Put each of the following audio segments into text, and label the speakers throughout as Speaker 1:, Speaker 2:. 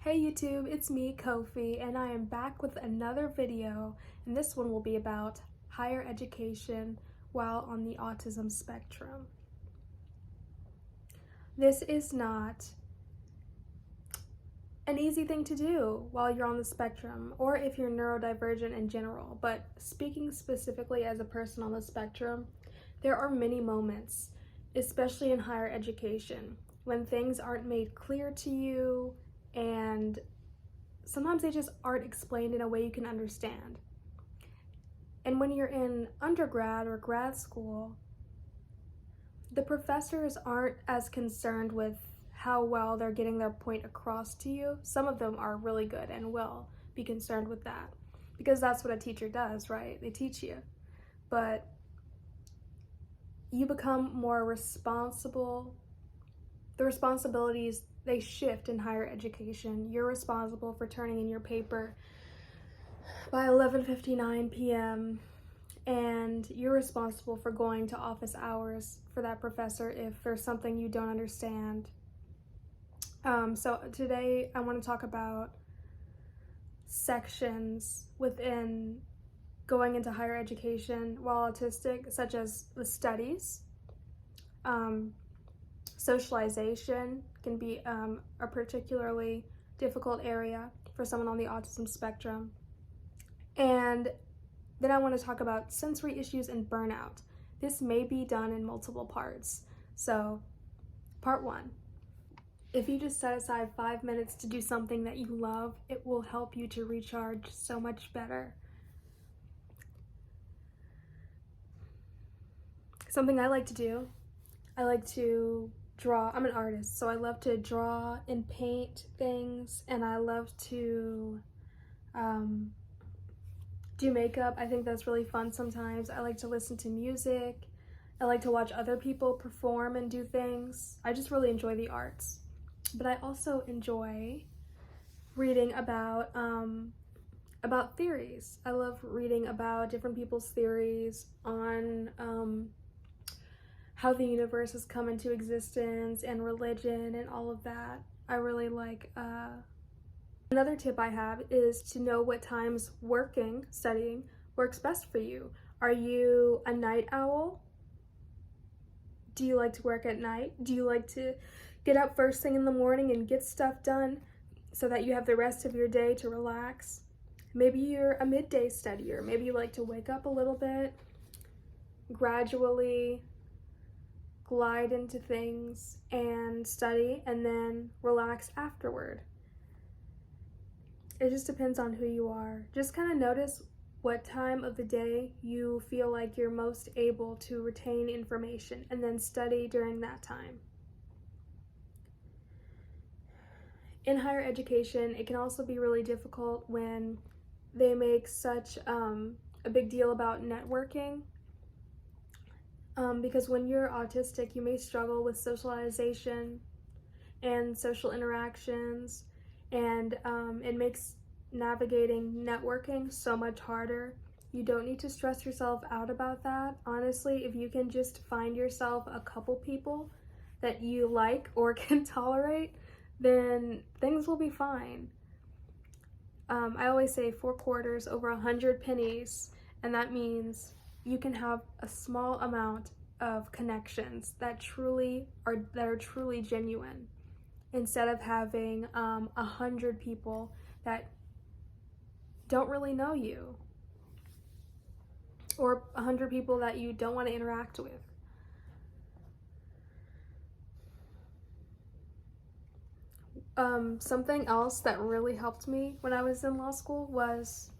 Speaker 1: Hey YouTube, it's me, Kofi, and I am back with another video, and this one will be about higher education while on the autism spectrum. This is not an easy thing to do while you're on the spectrum, or if you're neurodivergent in general, but speaking specifically as a person on the spectrum, there are many moments, especially in higher education, when things aren't made clear to you, and sometimes they just aren't explained in a way you can understand. And when you're in undergrad or grad school, the professors aren't as concerned with how well they're getting their point across to you. Some of them are really good and will be concerned with that, because that's what a teacher does, right? They teach you. But you become more responsible. The responsibilities, they shift in higher education. You're responsible for turning in your paper by 11:59 p.m. and you're responsible for going to office hours for that professor if there's something you don't understand. So today I want to talk about sections within going into higher education while autistic, such as the studies. Socialization can be a particularly difficult area for someone on the autism spectrum. And then I want to talk about sensory issues and burnout. This may be done in multiple parts. So, part 1. If you just set aside 5 minutes to do something that you love, it will help you to recharge so much better. Something I like to do, I like to draw. I'm an artist, so I love to draw and paint things, and I love to do makeup. I think that's really fun sometimes. I like to listen to music. I like to watch other people perform and do things. I just really enjoy the arts. But I also enjoy reading about theories. I love reading about different people's theories on how the universe has come into existence and religion and all of that. I really like. Another tip I have is to know what times studying works best for you. Are you a night owl? Do you like to work at night? Do you like to get up first thing in the morning and get stuff done so that you have the rest of your day to relax? Maybe you're a midday studier. Maybe you like to wake up a little bit, gradually glide into things and study, and then relax afterward. It just depends on who you are. Just kind of notice what time of the day you feel like you're most able to retain information, and then study during that time. In higher education, it can also be really difficult when they make such a big deal about networking. Because when you're autistic, you may struggle with socialization and social interactions, and it makes navigating networking so much harder. You don't need to stress yourself out about that. Honestly, if you can just find yourself a couple people that you like or can tolerate, then things will be fine. I always say 4 quarters over 100 pennies, and that means you can have a small amount of connections that are truly genuine, instead of having 100 people that don't really know you, or 100 people that you don't want to interact with. Something else that really helped me when I was in law school was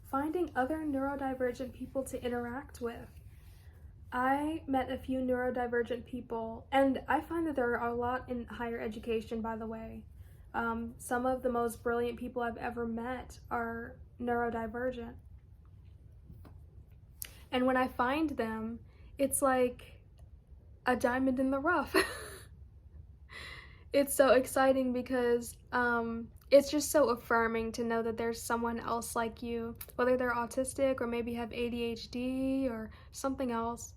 Speaker 1: finding other neurodivergent people to interact with. I met a few neurodivergent people, and I find that there are a lot in higher education, by the way. Some of the most brilliant people I've ever met are neurodivergent. And when I find them, it's like a diamond in the rough. It's so exciting because it's just so affirming to know that there's someone else like you, whether they're autistic or maybe have ADHD or something else.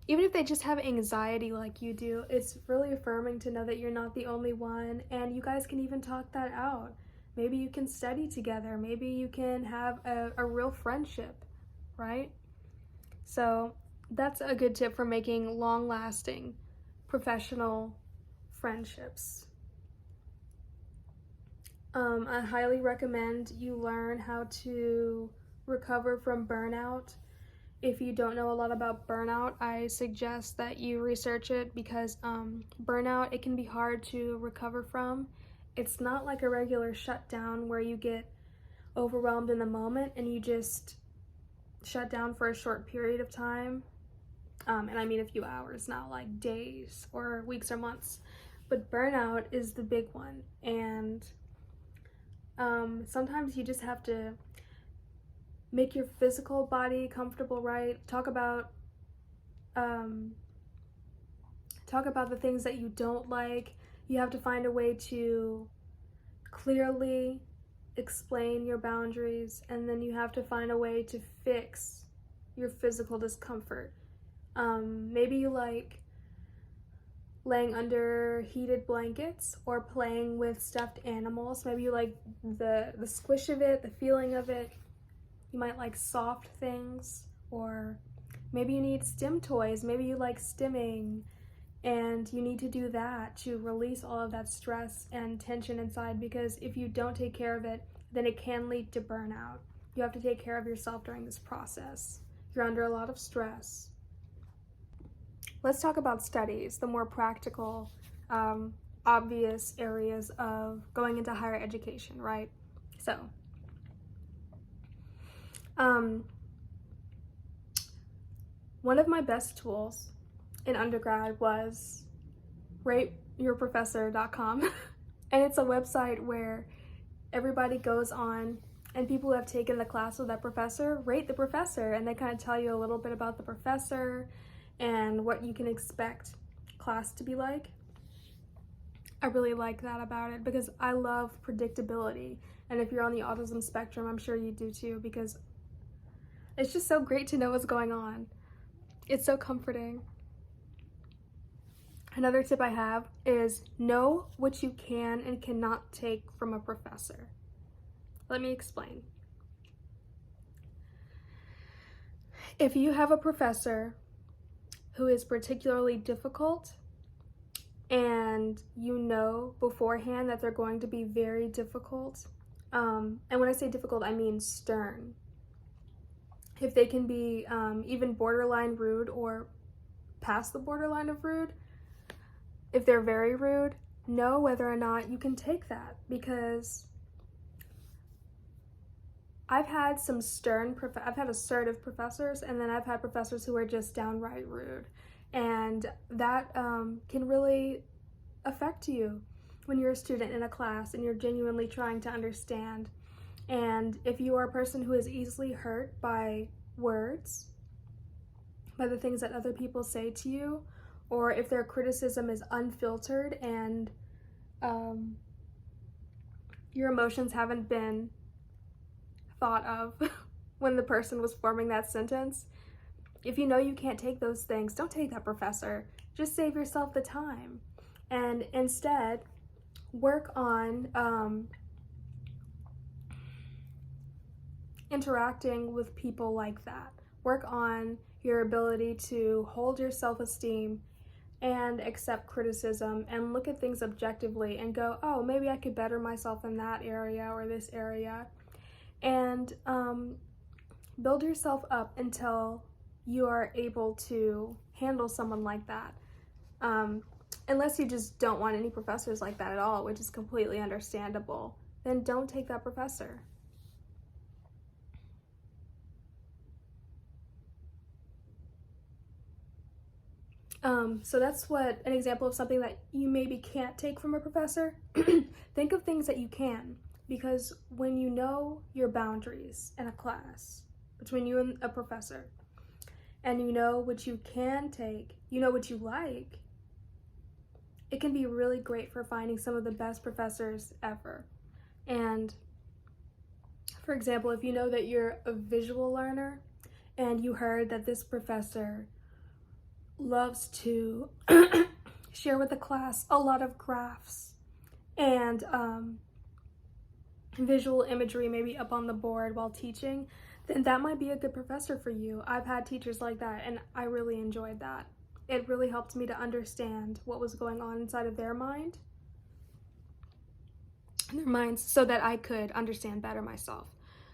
Speaker 1: even if they just have anxiety like you do, it's really affirming to know that you're not the only one, and you guys can even talk that out. Maybe you can study together. Maybe you can have a real friendship, right? So that's a good tip for making long-lasting professional friendships. I highly recommend you learn how to recover from burnout. If you don't know a lot about burnout, I suggest that you research it, because burnout, it can be hard to recover from. It's not like a regular shutdown where you get overwhelmed in the moment and you just shut down for a short period of time. And I mean a few hours, not like days or weeks or months. But burnout is the big one. And sometimes you just have to make your physical body comfortable, right? Talk about the things that you don't like. You have to find a way to clearly explain your boundaries, and then you have to find a way to fix your physical discomfort. Maybe you like laying under heated blankets or playing with stuffed animals. Maybe you like the squish of it, the feeling of it. You might like soft things, or maybe you need stim toys. Maybe you like stimming, and you need to do that to release all of that stress and tension inside, because if you don't take care of it, then it can lead to burnout. You have to take care of yourself during this process. You're under a lot of stress. Let's talk about studies, the more practical, obvious areas of going into higher education, right? So, one of my best tools in undergrad was rateyourprofessor.com. And it's a website where everybody goes on, and people who have taken the class with that professor rate the professor, and they kind of tell you a little bit about the professor and what you can expect class to be like. I really like that about it, because I love predictability. And if you're on the autism spectrum, I'm sure you do too, because it's just so great to know what's going on. It's so comforting. Another tip I have is know what you can and cannot take from a professor. Let me explain. If you have a professor who is particularly difficult, and you know beforehand that they're going to be very difficult, and when I say difficult, I mean stern. If they can be even borderline rude or past the borderline of rude, if they're very rude, know whether or not you can take that, because I've had assertive professors, and then I've had professors who are just downright rude. And that can really affect you when you're a student in a class and you're genuinely trying to understand. And if you are a person who is easily hurt by words, by the things that other people say to you, or if their criticism is unfiltered and your emotions haven't been thought of when the person was forming that sentence, if you know you can't take those things, don't take that professor. Just save yourself the time, and instead work on interacting with people like that. Work on your ability to hold your self-esteem and accept criticism, and look at things objectively and go, oh, maybe I could better myself in that area or this area. And build yourself up until you are able to handle someone like that. Unless you just don't want any professors like that at all, which is completely understandable, then don't take that professor. So that's an example of something that you maybe can't take from a professor. Think of things that you can, because when you know your boundaries in a class between you and a professor, and you know what you can take, you know what you like, it can be really great for finding some of the best professors ever. And for example, if you know that you're a visual learner and you heard that this professor loves to share with the class a lot of graphs and visual imagery maybe up on the board while teaching, then that might be a good professor for you. I've had teachers like that, and I really enjoyed that. It really helped me to understand what was going on inside of their minds, so that I could understand better myself.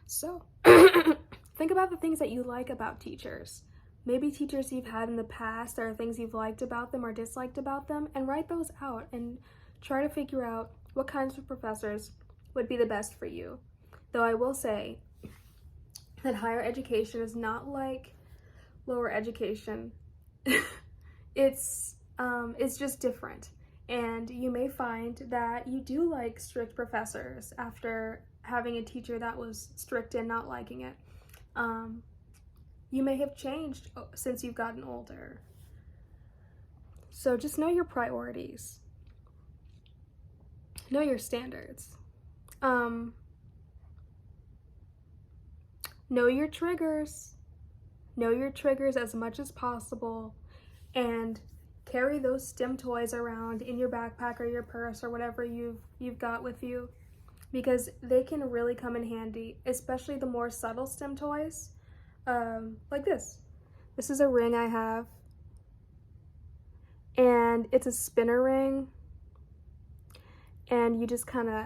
Speaker 1: So think about the things that you like about teachers. Maybe teachers you've had in the past, there are things you've liked about them or disliked about them, and write those out and try to figure out what kinds of professors would be the best for you. Though I will say that higher education is not like lower education. It's just different. And you may find that you do like strict professors after having a teacher that was strict and not liking it. You may have changed since you've gotten older. So just know your priorities. Know your standards. Know your triggers. Know your triggers as much as possible, and carry those STEM toys around in your backpack or your purse or whatever you've got with you, because they can really come in handy, especially the more subtle STEM toys. Like this. This is a ring I have, and it's a spinner ring, and you just kind of,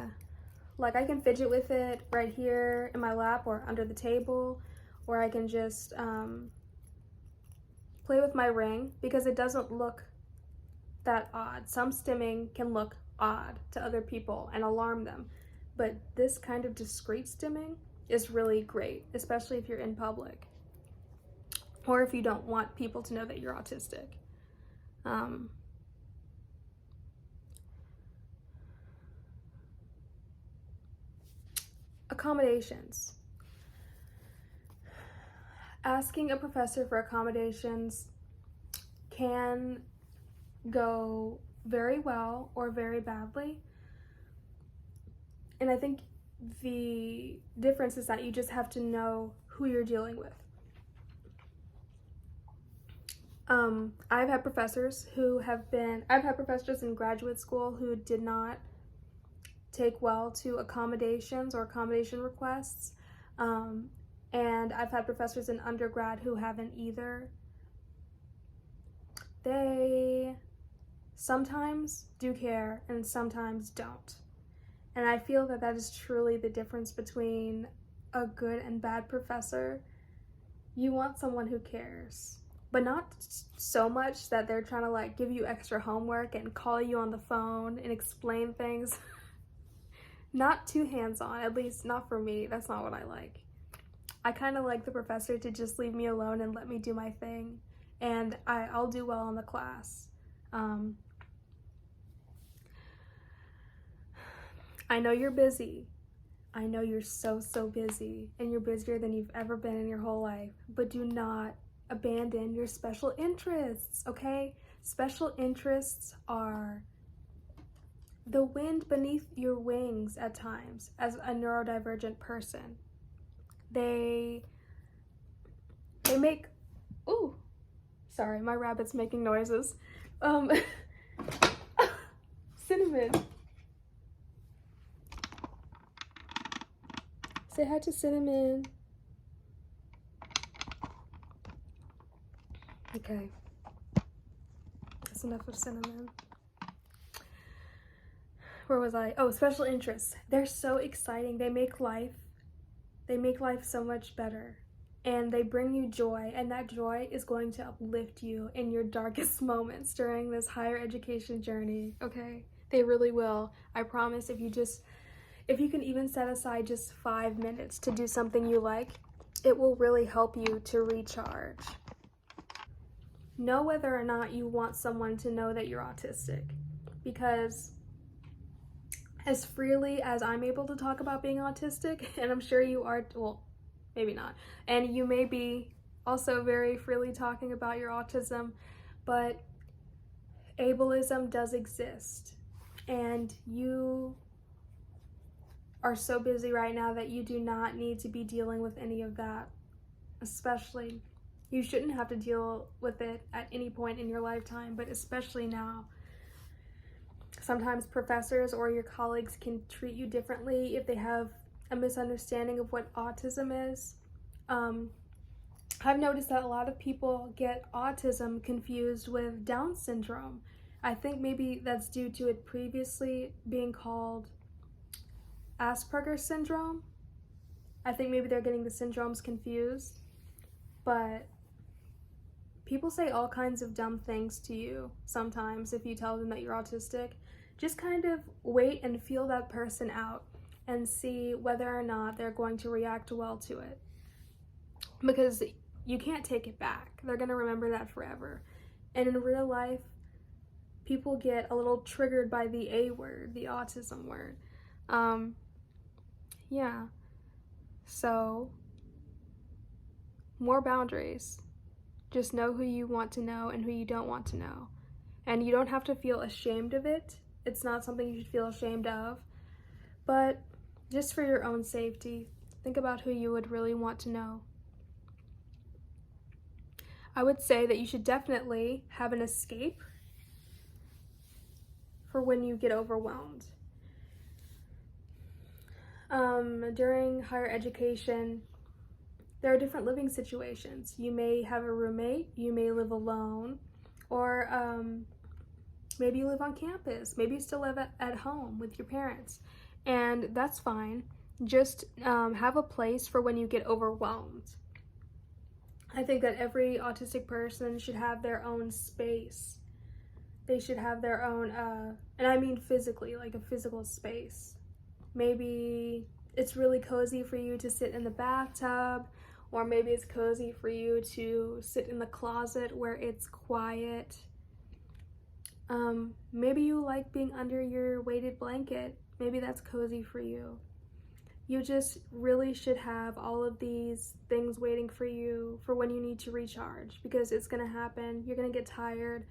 Speaker 1: like, I can fidget with it right here in my lap or under the table, or I can just play with my ring because it doesn't look that odd. Some stimming can look odd to other people and alarm them, but this kind of discreet stimming is really great, especially if you're in public or if you don't want people to know that you're autistic. Accommodations. Asking a professor for accommodations can go very well or very badly. And I think the difference is that you just have to know who you're dealing with. I've had professors in graduate school who did not take well to accommodations or accommodation requests. And I've had professors in undergrad who haven't either. They sometimes do care and sometimes don't. And I feel that that is truly the difference between a good and bad professor. You want someone who cares, but not so much that they're trying to like give you extra homework and call you on the phone and explain things. Not too hands-on, at least not for me. That's not what I like. I kind of like the professor to just leave me alone and let me do my thing, and I'll do well in the class. I know you're busy. I know you're so busy, and you're busier than you've ever been in your whole life, but do not abandon your special interests, okay? Special interests are the wind beneath your wings at times as a neurodivergent person. They make, ooh, sorry, my rabbit's making noises. Cinnamon. Say hi to Cinnamon. Okay, that's enough of Cinnamon. Where was I? Oh, special interests. They're so exciting. They make life so much better, and they bring you joy, and that joy is going to uplift you in your darkest moments during this higher education journey, okay? They really will. I promise. If you can even set aside just 5 minutes to do something you like, it will really help you to recharge. Know whether or not you want someone to know that you're autistic, because as freely as I'm able to talk about being autistic, and I'm sure you are, well, maybe not, and you may be also very freely talking about your autism, but ableism does exist, and you are so busy right now that you do not need to be dealing with any of that, especially You shouldn't have to deal with it at any point in your lifetime, but especially now. Sometimes professors or your colleagues can treat you differently if they have a misunderstanding of what autism is. I've noticed that a lot of people get autism confused with Down syndrome. I think maybe that's due to it previously being called Asperger's syndrome. I think maybe they're getting the syndromes confused. But people say all kinds of dumb things to you sometimes if you tell them that you're autistic. Just kind of wait and feel that person out and see whether or not they're going to react well to it. Because you can't take it back. They're going to remember that forever. And in real life, people get a little triggered by the A word, the autism word. Yeah. So, more boundaries. Just know who you want to know and who you don't want to know. And you don't have to feel ashamed of it. It's not something you should feel ashamed of. But just for your own safety, think about who you would really want to know. I would say that you should definitely have an escape for when you get overwhelmed. During higher education, there are different living situations. You may have a roommate, you may live alone, or maybe you live on campus, maybe you still live at home with your parents, and that's fine. Just have a place for when you get overwhelmed. I think that every autistic person should have their own space. They should have their own, and I mean physically, like a physical space. Maybe it's really cozy for you to sit in the bathtub, or maybe it's cozy for you to sit in the closet where it's quiet. Maybe you like being under your weighted blanket. Maybe that's cozy for you. You just really should have all of these things waiting for you for when you need to recharge, because it's gonna happen. You're gonna get tired.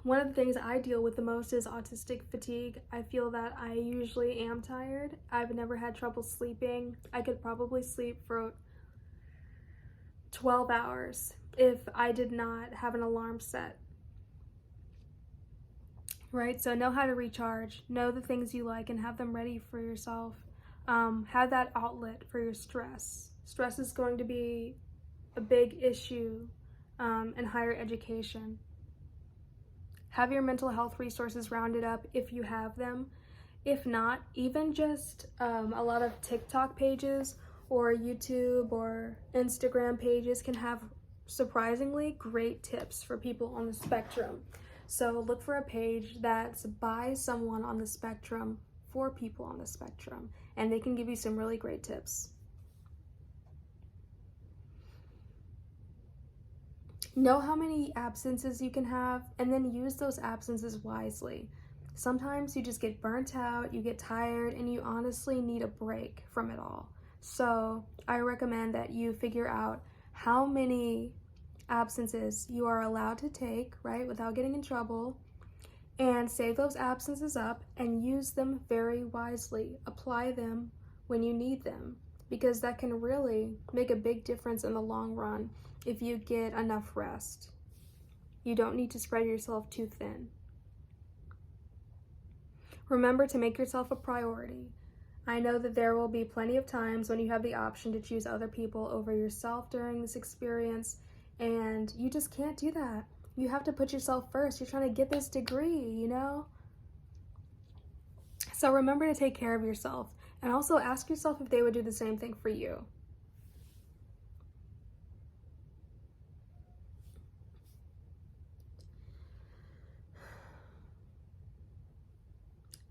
Speaker 1: One of the things I deal with the most is autistic fatigue. I feel that I usually am tired. I've never had trouble sleeping. I could probably sleep for 12 hours if I did not have an alarm set. Right, so know how to recharge, know the things you like and have them ready for yourself. Have that outlet for your stress. Stress is going to be a big issue in higher education. Have your mental health resources rounded up if you have them. If not, even just a lot of TikTok pages or YouTube or Instagram pages can have surprisingly great tips for people on the spectrum. So look for a page that's by someone on the spectrum for people on the spectrum, and they can give you some really great tips. Know how many absences you can have, and then use those absences wisely. Sometimes you just get burnt out, you get tired, and you honestly need a break from it all. So I recommend that you figure out how many absences you are allowed to take, right, without getting in trouble, and save those absences up and use them very wisely. Apply them when you need them, because that can really make a big difference in the long run if you get enough rest. You don't need to spread yourself too thin. Remember to make yourself a priority. I know that there will be plenty of times when you have the option to choose other people over yourself during this experience, and you just can't do that. You have to put yourself first. You're trying to get this degree, you know? So remember to take care of yourself, and also ask yourself if they would do the same thing for you.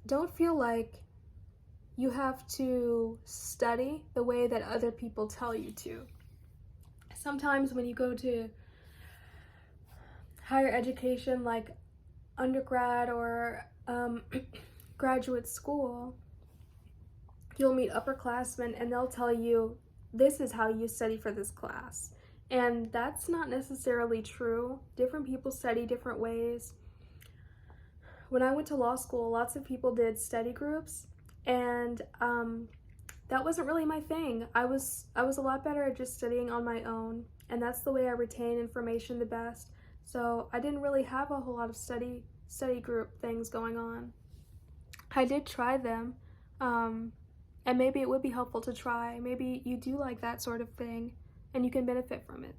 Speaker 1: Don't feel like you have to study the way that other people tell you to. Sometimes when you go to higher education, like undergrad or graduate school, you'll meet upperclassmen and they'll tell you, this is how you study for this class. And that's not necessarily true. Different people study different ways. When I went to law school, lots of people did study groups, and that wasn't really my thing. I was a lot better at just studying on my own, and that's the way I retain information the best. So I didn't really have a whole lot of study group things going on. I did try them, and maybe it would be helpful to try. Maybe you do like that sort of thing, and you can benefit from it.